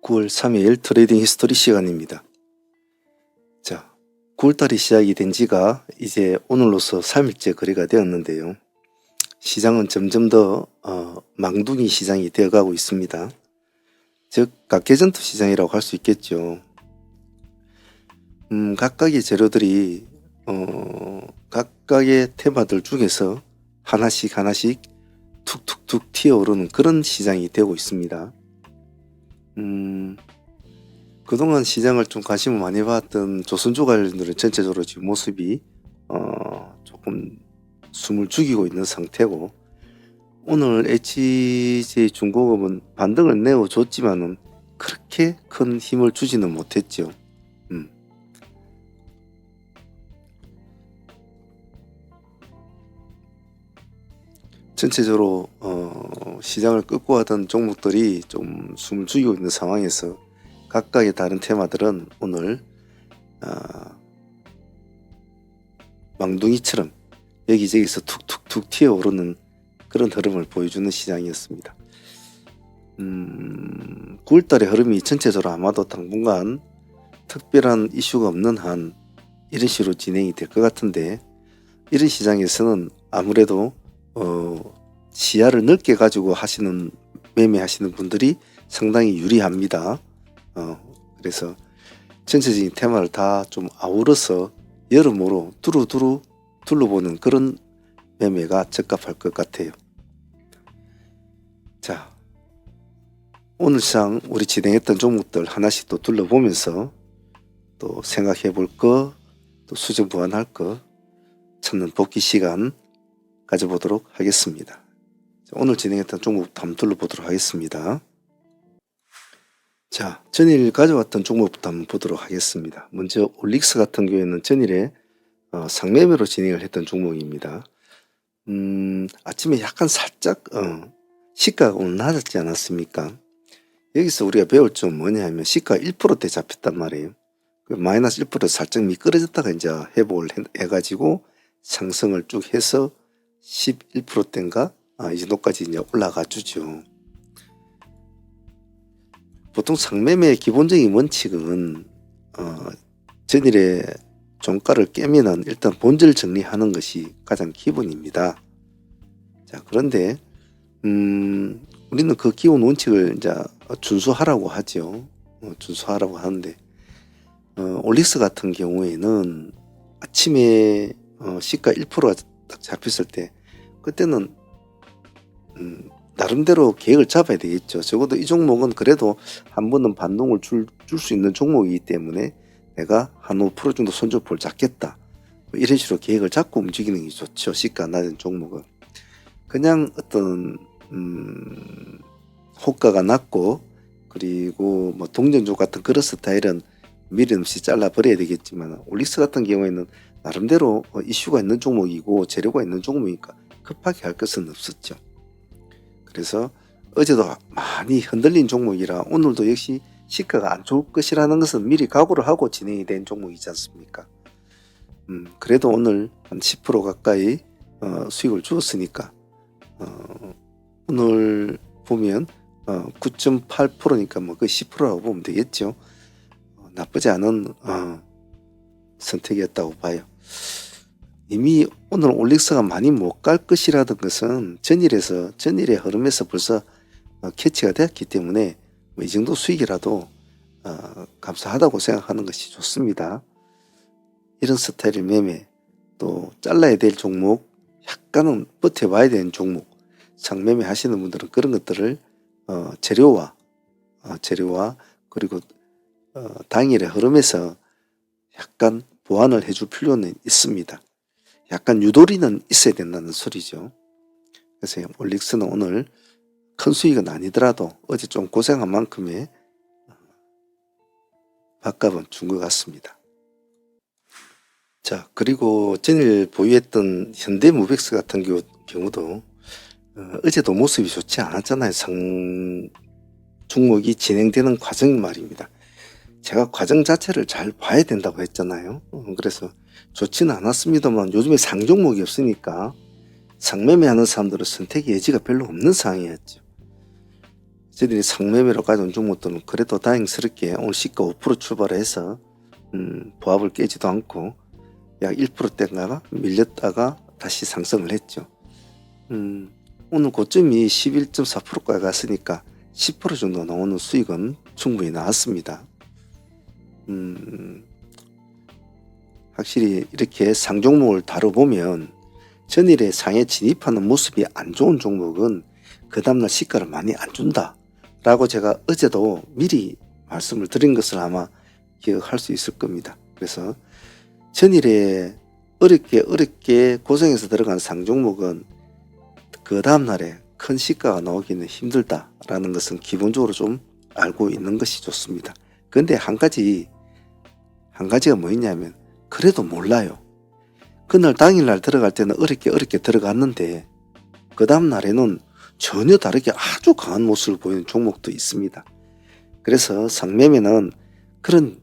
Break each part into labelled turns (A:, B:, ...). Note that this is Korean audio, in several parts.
A: 9월 3일 트레이딩 히스토리 시간입니다. 자, 9월달이 시작이 된 지가 이제 오늘로서 3일째 거래가 되었는데요. 시장은 점점 더 망둥이 시장이 되어가고 있습니다. 즉 각계전투 시장이라고 할 수 있겠죠. 각각의 재료들이 각각의 테마들 중에서 하나씩 툭툭툭 튀어오르는 그런 시장이 되고 있습니다. 그동안 시장을 좀 관심을 많이 받았던 조선주 관련들은 전체적으로 지금 모습이 조금 숨을 죽이고 있는 상태고, 오늘 HJ 중공업은 반등을 내어줬지만은 그렇게 큰 힘을 주지는 못했죠. 전체적으로 시장을 끌고 가던 종목들이 좀 숨을 죽이고 있는 상황에서 각각의 다른 테마들은 오늘 망둥이처럼 여기저기서 툭툭툭 튀어오르는 그런 흐름을 보여주는 시장이었습니다. 9월달의 흐름이 전체적으로 아마도 당분간 특별한 이슈가 없는 한 이런 식으로 진행이 될 것 같은데, 이런 시장에서는 아무래도 시야를 넓게 가지고 매매하시는 분들이 상당히 유리합니다. 그래서 전체적인 테마를 다 좀 아우러서 여러모로 두루두루 둘러보는 그런 매매가 적합할 것 같아요. 자, 오늘 시장 우리 진행했던 종목들 하나씩 또 둘러보면서 또 생각해 볼 거, 또 수정 보완할 거 찾는 복귀 시간 가져보도록 하겠습니다. 오늘 진행했던 종목부터 한번 둘러보도록 하겠습니다. 자, 전일 가져왔던 종목부터 한번 보도록 하겠습니다. 먼저 올릭스 같은 경우에는 전일에 상매매로 진행을 했던 종목입니다. 아침에 약간 살짝 시가가 오늘 낮았지 않았습니까? 여기서 우리가 배울 점 뭐냐 하면 시가가 1%대 잡혔단 말이에요. 마이너스 1% 살짝 미끄러졌다가 이제 회복을 해가지고 상승을 쭉 해서 11%대인가 이 정도까지 이제 올라가 주죠. 보통 상매매의 기본적인 원칙은 전일에 종가를 깨면은 일단 본질 정리하는 것이 가장 기본입니다. 자, 그런데 우리는 그 기본 원칙을 이제 준수하라고 하죠. 준수하라고 하는데 올릭스 같은 경우에는 아침에 시가 1%가 딱 잡혔을 때 그때는 나름대로 계획을 잡아야 되겠죠. 적어도 이 종목은 그래도 한 번은 반동을 줄 수 있는 종목이기 때문에 내가 한 5% 정도 손절폭을 잡겠다, 뭐 이런 식으로 계획을 잡고 움직이는 게 좋죠. 시가 낮은 종목은 그냥 어떤 호가가 낮고 그리고 뭐 동전주 같은 그런 스타일은 미련 없이 잘라버려야 되겠지만, 올릭스 같은 경우에는 나름대로 이슈가 있는 종목이고 재료가 있는 종목이니까 급하게 할 것은 없었죠. 그래서 어제도 많이 흔들린 종목이라 오늘도 역시 시가가 안 좋을 것이라는 것은 미리 각오를 하고 진행이 된 종목이지 않습니까? 그래도 오늘 한 10% 가까이 수익을 주었으니까 오늘 보면 9.8%니까 뭐 그 10%라고 보면 되겠죠. 나쁘지 않은 선택이었다고 봐요. 이미 오늘 올릭스가 많이 못 갈 것이라는 것은 전일의 흐름에서 벌써 캐치가 되었기 때문에 뭐 이 정도 수익이라도 감사하다고 생각하는 것이 좋습니다. 이런 스타일의 매매, 또 잘라야 될 종목, 약간은 버텨봐야 되는 종목, 상매매 하시는 분들은 그런 것들을 재료와 그리고 당일의 흐름에서 약간 보완을 해줄 필요는 있습니다. 약간 유도리는 있어야 된다는 소리죠. 그래서 올릭스는 오늘 큰 수익은 아니더라도 어제 좀 고생한 만큼의 밥값은 준 것 같습니다. 자, 그리고 전일 보유했던 현대무백스 같은 경우도 어제도 모습이 좋지 않았잖아요. 종목이 진행되는 과정이 말입니다. 제가 과정 자체를 잘 봐야 된다고 했잖아요. 그래서 좋지는 않았습니다만 요즘에 상종목이 없으니까 상매매하는 사람들은 선택의 여지가 별로 없는 상황이었죠. 저희들이 상매매로 가져온 종목들은 그래도 다행스럽게 오늘 시가 5% 출발해서 보합을 깨지도 않고 약 1%대인가가 밀렸다가 다시 상승을 했죠. 오늘 고점이 11.4%까지 갔으니까 10% 정도 나오는 수익은 충분히 나왔습니다. 확실히 이렇게 상종목을 다뤄보면 전일에 상에 진입하는 모습이 안 좋은 종목은 그 다음날 시가를 많이 안 준다 라고 제가 어제도 미리 말씀을 드린 것을 아마 기억할 수 있을 겁니다. 그래서 전일에 어렵게 고생해서 들어간 상종목은 그 다음날에 큰 시가가 나오기는 힘들다라는 것은 기본적으로 좀 알고 있는 것이 좋습니다. 그런데 한 가지가 뭐였냐면 그래도 몰라요. 그날 당일날 들어갈 때는 어렵게 들어갔는데 그 다음날에는 전혀 다르게 아주 강한 모습을 보이는 종목도 있습니다. 그래서 상매매는 그런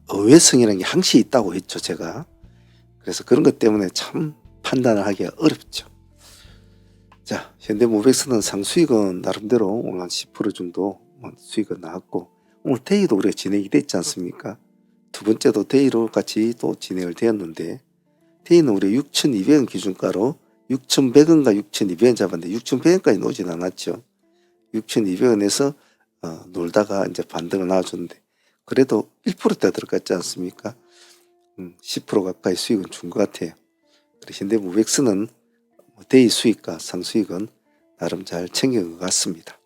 A: 의외성이라는 게 항시 있다고 했죠, 제가. 그래서 그런 것 때문에 참 판단을 하기가 어렵죠. 자, 현대모백스는 상수익은 나름대로 오늘 한 10% 정도 수익은 나왔고, 오늘 데이도 우리가 진행이 됐지 않습니까? 두 번째도 데이로 같이 또 진행을 되었는데, 데이는 우리 6,200원 기준가로 6,100원과 6,200원 잡았는데 6,100원까지 놓진 않았죠. 6,200원에서 놀다가 이제 반등을 나와줬는데, 그래도 1%대 들어갔지 않습니까? 10% 가까이 수익은 준 것 같아요. 현대모백스는 데이 수익과 상수익은 나름 잘 챙긴 것 같습니다.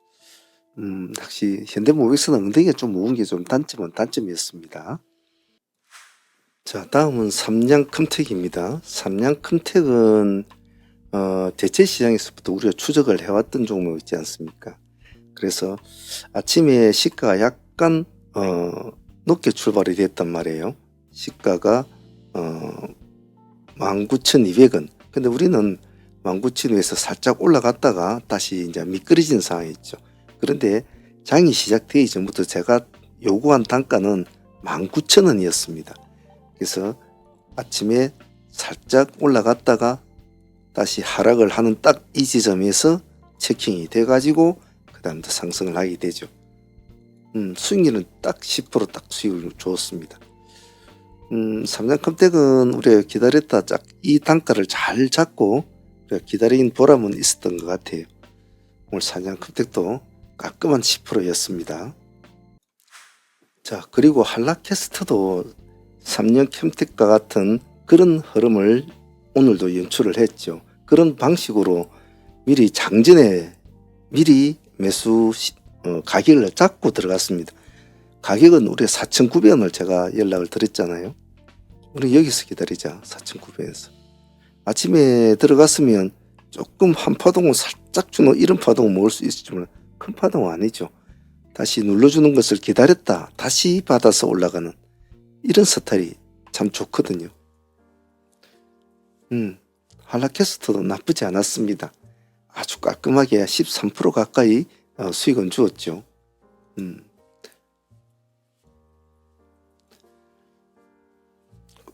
A: 확실히 현대모백스는 엉덩이가 좀 무거운 게 좀 단점이었습니다. 자, 다음은 삼양컴텍입니다. 삼양컴텍은 대체 시장에서부터 우리가 추적을 해왔던 종목 있지 않습니까? 그래서 아침에 시가가 약간 높게 출발이 됐단 말이에요. 시가가 19,200원. 근데 우리는 19,000원에서 살짝 올라갔다가 다시 이제 미끄러진 상황이었죠. 그런데 장이 시작되기 전부터 제가 요구한 단가는 19,000원이었습니다. 그래서 아침에 살짝 올라갔다가 다시 하락을 하는 딱 이 지점에서 체킹이 돼가지고 그 다음부터 상승을 하게 되죠. 수익률은 딱 10% 딱 수익을 주었습니다. 삼양컴텍은 우리가 기다렸다 이 단가를 잘 잡고 우리가 기다린 보람은 있었던 것 같아요. 오늘 삼양컴텍도 깔끔한 10%였습니다. 자, 그리고 한라캐스트도 삼양컴텍과 같은 그런 흐름을 오늘도 연출을 했죠. 그런 방식으로 미리 장전에 매수 가격을 잡고 들어갔습니다. 가격은 우리가 4,900원을 제가 연락을 드렸잖아요. 우리 여기서 기다리자. 4,900원에서 아침에 들어갔으면 조금 한 파동은 살짝 주는 이런 파동을 먹을 수 있지만 큰 파동은 아니죠. 다시 눌러주는 것을 기다렸다 다시 받아서 올라가는 이런 스타일이 참 좋거든요. 한라캐스트도 나쁘지 않았습니다. 아주 깔끔하게 13% 가까이 수익은 주었죠.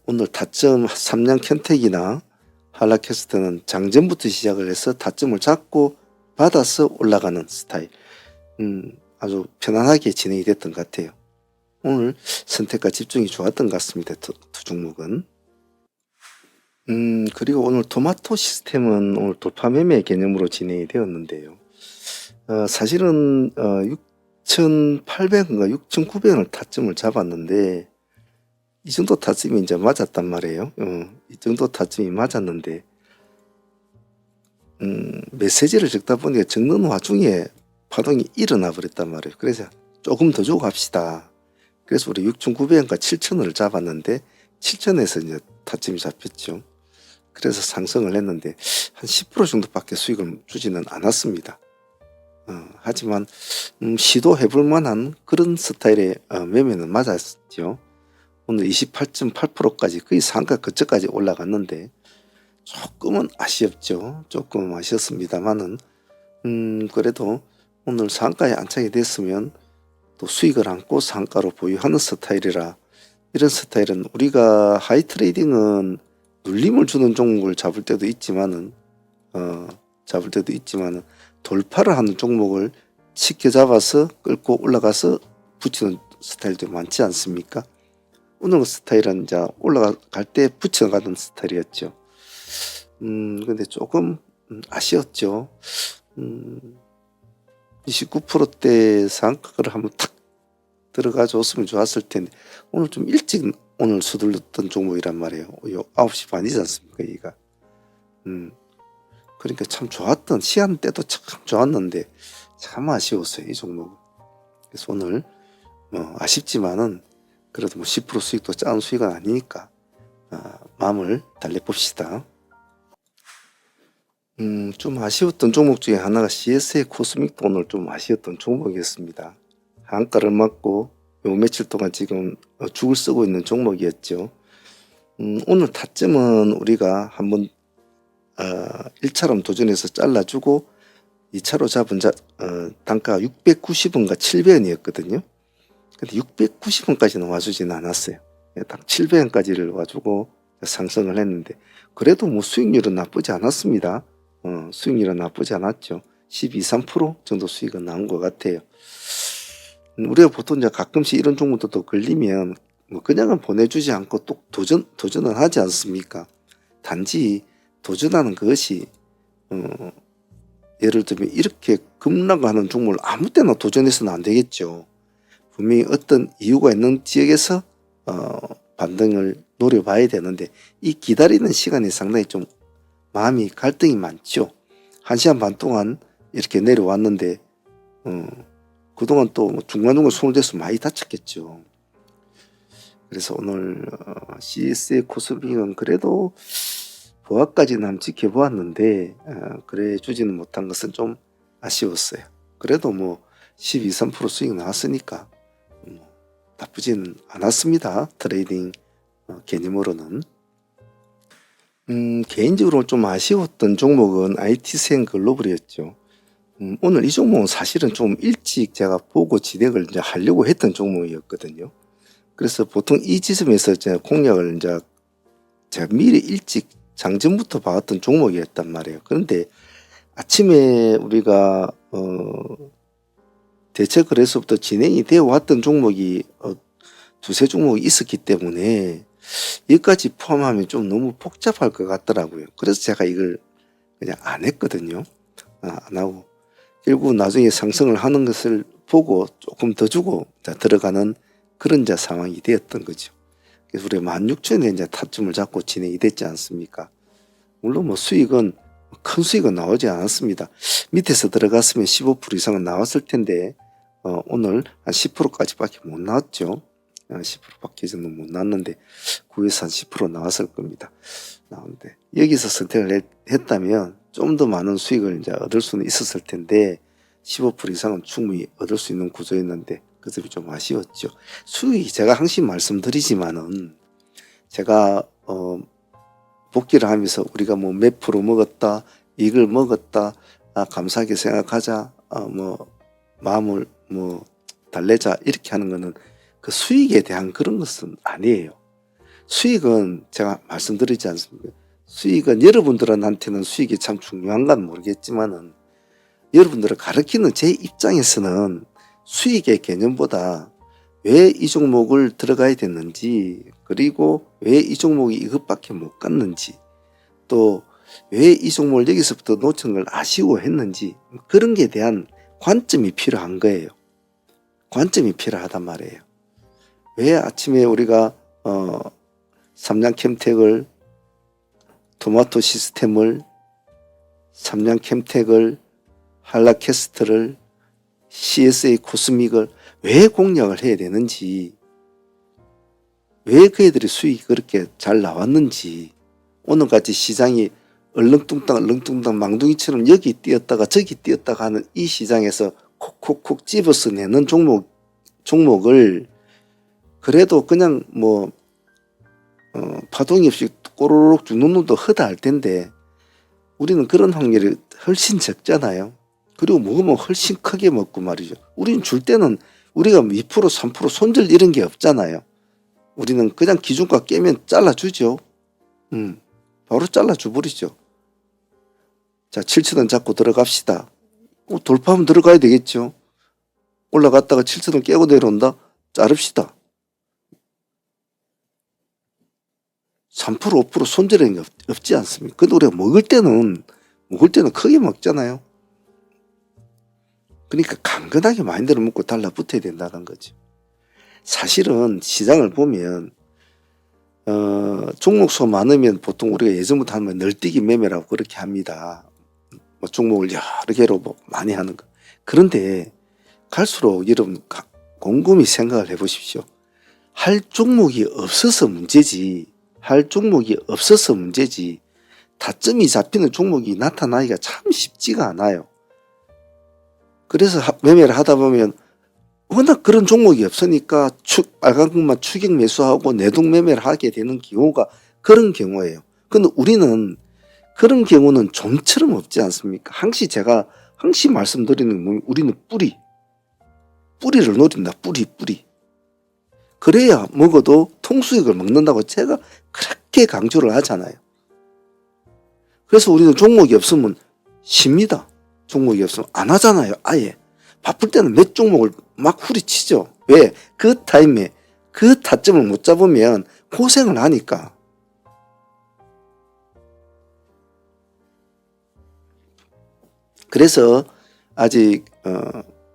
A: 오늘 타점 삼양컴텍이나 한라캐스트는 장전부터 시작을 해서 타점을 잡고 받아서 올라가는 스타일. 아주 편안하게 진행이 됐던 것 같아요. 오늘 선택과 집중이 좋았던 것 같습니다. 두 종목은. 그리고 오늘 토마토 시스템은 오늘 돌파 매매 개념으로 진행이 되었는데요. 사실은 6,800원과 6,900원을 타점을 잡았는데 이 정도 타점이 이제 맞았단 말이에요. 이 정도 타점이 맞았는데 메시지를 적다 보니까 적는 와중에 파동이 일어나 버렸단 말이에요. 그래서 조금 더 주고 갑시다. 그래서 우리 6,900원과 7,000원을 잡았는데 7,000원에서 이제 타점이 잡혔죠. 그래서 상승을 했는데 한 10% 정도밖에 수익을 주지는 않았습니다. 하지만 시도해볼 만한 그런 스타일의 매매는 맞았죠. 오늘 28.8%까지 거의 상가 근처까지 올라갔는데 조금은 아쉬웠죠. 조금 아쉬웠습니다만은 그래도 오늘 상가에 안착이 됐으면 또 수익을 안고 상가로 보유하는 스타일이라 이런 스타일은 우리가 하이 트레이딩은 눌림을 주는 종목을 잡을 때도 있지만은 돌파를 하는 종목을 쉽게 잡아서 끌고 올라가서 붙이는 스타일도 많지 않습니까? 오늘 스타일은 이제 올라갈 때 붙여가는 스타일이었죠. 근데 조금 아쉬웠죠. 29%대 상각을 한번 탁 들어가 줬으면 좋았을 텐데 오늘 좀 일찍 오늘 서둘렀던 종목이란 말이에요. 9시 반이지 않습니까? 이가. 그러니까 참 좋았던 시간대도 참 좋았는데 참 아쉬웠어요. 이 종목은. 그래서 오늘 아쉽지만은 그래도 10% 수익도 작은 수익은 아니니까 마음을 달래봅시다. 좀 아쉬웠던 종목 중에 하나가 CSA 코스믹도 오늘 좀 아쉬웠던 종목이었습니다. 한가를 맞고 요 며칠 동안 지금 죽을 쓰고 있는 종목이었죠. 오늘 타점은 우리가 한번 1차로 도전해서 잘라주고 2차로 잡은 단가가 690원과 700원이었거든요. 근데 690원까지는 와주지는 않았어요. 딱 700원까지를 와주고 상승을 했는데 그래도 뭐 수익률은 나쁘지 않았습니다. 수익률은 나쁘지 않았죠. 12, 3% 정도 수익은 나온 것 같아요. 우리가 보통 이제 가끔씩 이런 종목도 걸리면 뭐 그냥은 보내주지 않고 또 도전은 하지 않습니까? 단지 도전하는 것이 예를 들면 이렇게 급락하는 종목을 아무 때나 도전해서는 안 되겠죠. 분명히 어떤 이유가 있는 지역에서 반등을 노려봐야 되는데 이 기다리는 시간이 상당히 좀 마음이 갈등이 많죠. 1시간 반 동안 이렇게 내려왔는데 그동안 또 중간중간 손을 대서 많이 다쳤겠죠. 그래서 오늘 CS의 코스닥은 그래도 보합까지는 한번 지켜보았는데 그래 주지는 못한 것은 좀 아쉬웠어요. 그래도 뭐 12, 3% 수익 나왔으니까 나쁘지는 않았습니다. 트레이딩 개념으로는. 개인적으로 좀 아쉬웠던 종목은 IT생 글로벌이었죠. 오늘 이 종목은 사실은 좀 일찍 제가 보고 진행을 이제 하려고 했던 종목이었거든요. 그래서 보통 이 지점에서 제가 공략을 이제 제가 미리 일찍 장전부터 봐왔던 종목이었단 말이에요. 그런데 아침에 우리가 대체 거래소부터 진행이 되어 왔던 종목이 두세 종목이 있었기 때문에 여기까지 포함하면 좀 너무 복잡할 것 같더라고요. 그래서 제가 이걸 그냥 안 했거든요. 안 하고 결국 나중에 상승을 하는 것을 보고 조금 더 주고 들어가는 그런 상황이 되었던 거죠. 그래서 우리 16,000원에 이제 타점을 잡고 진행이 됐지 않습니까? 물론 뭐 수익은 큰 수익은 나오지 않았습니다. 밑에서 들어갔으면 15% 이상은 나왔을 텐데 오늘 한 10%까지밖에 못 나왔죠. 10%밖에 정도 못 나왔는데 9에서 한 10% 나왔을 겁니다. 나오는데 여기서 선택을 했다면 좀 더 많은 수익을 이제 얻을 수는 있었을 텐데 15% 이상은 충분히 얻을 수 있는 구조였는데 그 점이 좀 아쉬웠죠. 수익이 제가 항상 말씀드리지만은 제가 복귀를 하면서 우리가 뭐 몇 프로 먹었다, 이걸 먹었다, 감사하게 생각하자, 뭐 마음을 뭐 달래자 이렇게 하는 거는 그 수익에 대한 그런 것은 아니에요. 수익은 제가 말씀드리지 않습니까? 수익은 여러분들한테는 수익이 참 중요한 건 모르겠지만은 여러분들을 가르치는 제 입장에서는 수익의 개념보다 왜 이 종목을 들어가야 됐는지, 그리고 왜 이 종목이 이것밖에 못 갔는지, 또 왜 이 종목을 여기서부터 놓친 걸 아쉬워했는지, 그런 게 대한 관점이 필요한 거예요. 관점이 필요하단 말이에요. 왜 아침에 우리가 삼양캠텍을, 토마토 시스템을, 삼양캠텍을, 한라캐스트를, CSA 코스믹을 왜 공략을 해야 되는지, 왜 그 애들이 수익이 그렇게 잘 나왔는지, 오늘같이 시장이 얼렁뚱땅 망둥이처럼 여기 뛰었다가 저기 뛰었다가 하는 이 시장에서 콕콕콕 집어서 내는 종목을 그래도 그냥 뭐 파동이 없이 꼬르륵 죽는 놈도 허다할 텐데 우리는 그런 확률이 훨씬 적잖아요. 그리고 먹으면 훨씬 크게 먹고 말이죠. 우리는 줄 때는 우리가 2% 3% 손절 이런 게 없잖아요. 우리는 그냥 기준가 깨면 잘라주죠. 바로 잘라줘버리죠. 자, 7,000원 잡고 들어갑시다. 돌파하면 들어가야 되겠죠. 올라갔다가 7천원 깨고 내려온다? 자릅시다. 3% 5% 손절하는 게 없지 않습니까? 근데 우리가 먹을 때는 크게 먹잖아요. 그러니까 강건하게 마인드를 먹고 달라붙어야 된다는 거죠. 사실은 시장을 보면 종목수 많으면 보통 우리가 예전부터 하면 널뛰기 매매라고 그렇게 합니다. 뭐 종목을 여러 개로 뭐 많이 하는 거. 그런데 갈수록 여러분 곰곰이 생각을 해보십시오. 할 종목이 없어서 문제지. 타점이 잡히는 종목이 나타나기가 참 쉽지가 않아요. 그래서 매매를 하다 보면 워낙 그런 종목이 없으니까 빨간 것만 추격 매수하고 내동 매매를 하게 되는 경우가 그런 경우예요. 근데 우리는 그런 경우는 좀처럼 없지 않습니까? 제가 항상 말씀드리는 건 우리는 뿌리를 노린다. 뿌리. 그래야 먹어도 통수익을 먹는다고 제가 그렇게 강조를 하잖아요. 그래서 우리는 종목이 없으면 쉽니다. 종목이 없으면 안 하잖아요. 아예. 바쁠 때는 몇 종목을 막 후리치죠. 왜? 그 타임에 그 타점을 못 잡으면 고생을 하니까. 그래서 아직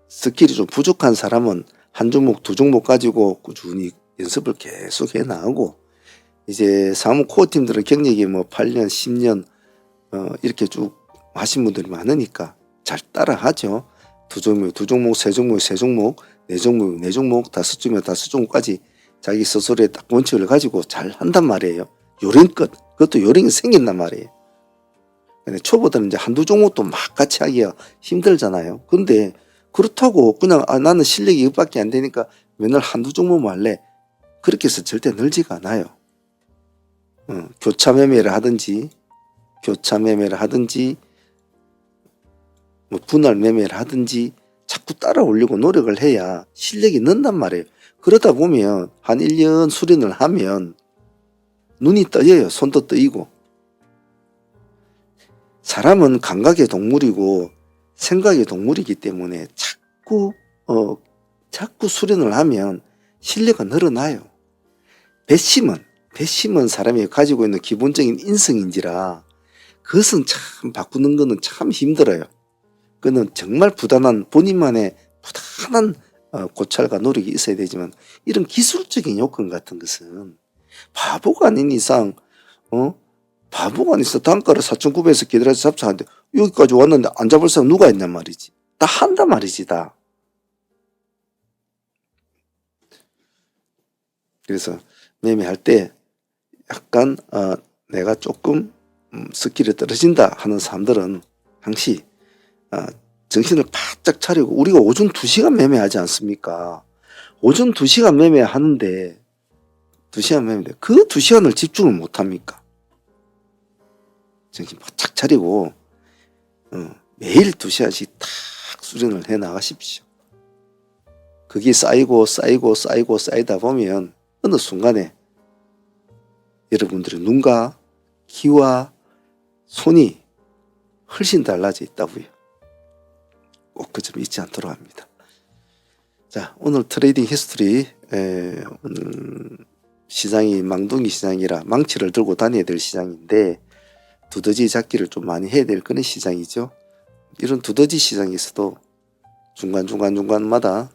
A: 스킬이 좀 부족한 사람은 한 종목, 두 종목 가지고 꾸준히 연습을 계속 해 나가고, 이제 사무 코어 팀들은 경력이 뭐 8년, 10년 이렇게 쭉 하신 분들이 많으니까 잘 따라 하죠. 두 종목, 세 종목, 네 종목, 다섯 종목까지 자기 스스로의 딱 원칙을 가지고 잘 한단 말이에요. 그것도 요령이 생긴단 말이에요. 근데 초보들은 이제 한두 종목도 막 같이 하기가 힘들잖아요. 근데 그렇다고 그냥 나는 실력이 이것밖에 안 되니까 맨날 한두 종목만 할래. 그렇게 해서 절대 늘지가 않아요. 교차 매매를 하든지 뭐 분할 매매를 하든지 자꾸 따라 올리고 노력을 해야 실력이 는단 말이에요. 그러다 보면 한 1년 수련을 하면 눈이 떠요. 손도 떠이고. 사람은 감각의 동물이고 생각의 동물이기 때문에 자꾸 수련을 하면 실력이 늘어나요. 배심은 사람이 가지고 있는 기본적인 인성인지라 그것은 참 바꾸는 거는 참 힘들어요. 그는 정말 본인만의 부단한 고찰과 노력이 있어야 되지만, 이런 기술적인 요건 같은 것은 바보가 아닌 이상 단가를 4,900에서 기다려서 잡자는데 여기까지 왔는데 안 잡을 사람 누가 있냔 말이지. 다 한단 말이지, 다. 그래서 매매할 때 약간 내가 조금 스킬이 떨어진다 하는 사람들은 항시 정신을 바짝 차리고, 우리가 오전 2시간 매매하지 않습니까? 오전 2시간 매매하는데 그 2시간을 집중을 못합니까? 정신 바짝 차리고 매일 2시간씩 탁 수련을 해 나가십시오. 그게 쌓이다 보면 어느 순간에 여러분들의 눈과 귀와 손이 훨씬 달라져 있다고요. 꼭 그 점 잊지 않도록 합니다. 자, 오늘 트레이딩 히스토리, 시장이 망둥이 시장이라 망치를 들고 다녀야 될 시장인데 두더지 잡기를 좀 많이 해야 될 그런 시장이죠. 이런 두더지 시장에서도 중간마다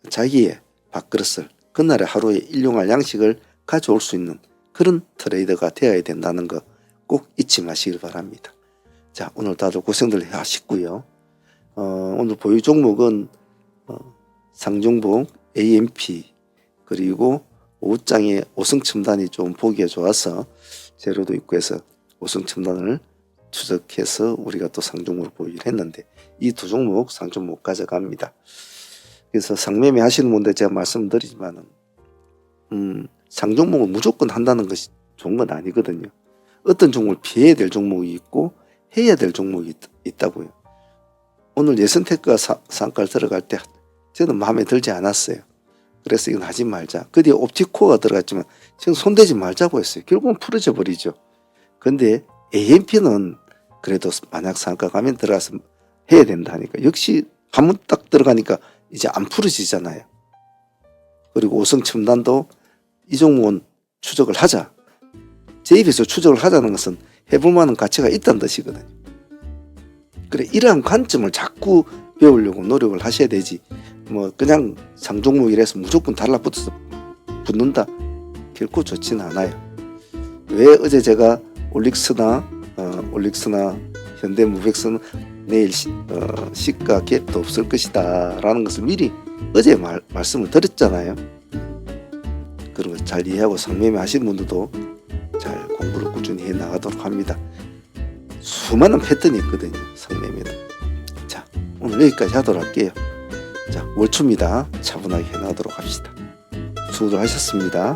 A: 자기의 밥그릇을, 그날의 하루에 일용할 양식을 가져올 수 있는 그런 트레이더가 되어야 된다는 거 꼭 잊지 마시길 바랍니다. 자, 오늘 다들 고생들 하시고요. 오늘 보유 종목은 상종복, AMP, 그리고 5장의 5승 첨단이 좀 보기가 좋아서 재료도 있고 해서 5승 첨단을 추적해서 우리가 또 상종목을 보유를 했는데, 이 두 종목 상종 못 가져갑니다. 그래서 상매매 하시는 분들 제가 말씀드리지만은 상종목은 무조건 한다는 것이 좋은 건 아니거든요. 어떤 종목을 피해야 될 종목이 있고 해야 될 종목이 있다고요. 오늘 예선테크가 상가를 들어갈 때 저는 마음에 들지 않았어요. 그래서 이건 하지 말자. 그 뒤에 옵티코어가 들어갔지만 지금 손대지 말자고 했어요. 결국은 풀어져 버리죠. 근데 AMP는 그래도 만약 상가 가면 들어가서 해야 된다 하니까 역시 한번 딱 들어가니까 이제 안 풀어지잖아요. 그리고 5성 첨단도 이 종목은 추적을 하자. 제 입에서 추적을 하자는 것은 해볼 만한 가치가 있다는 뜻이거든요. 그래, 이러한 관점을 자꾸 배우려고 노력을 하셔야 되지. 뭐 그냥 상종목이라서 무조건 달라붙어서 붙는다. 결코 좋지는 않아요. 왜 어제 제가 올릭스나 현대무백스는 내일 시가 갭도 없을 것이다 라는 것을 미리 어제 말씀을 드렸잖아요. 그런 거 잘 이해하고 상매매 하시는 분들도 잘 공부를 꾸준히 해 나가도록 합니다. 수많은 패턴이 있거든요, 상매매도. 자, 오늘 여기까지 하도록 할게요. 자, 월초입니다. 차분하게 해 나가도록 합시다. 수고들 하셨습니다.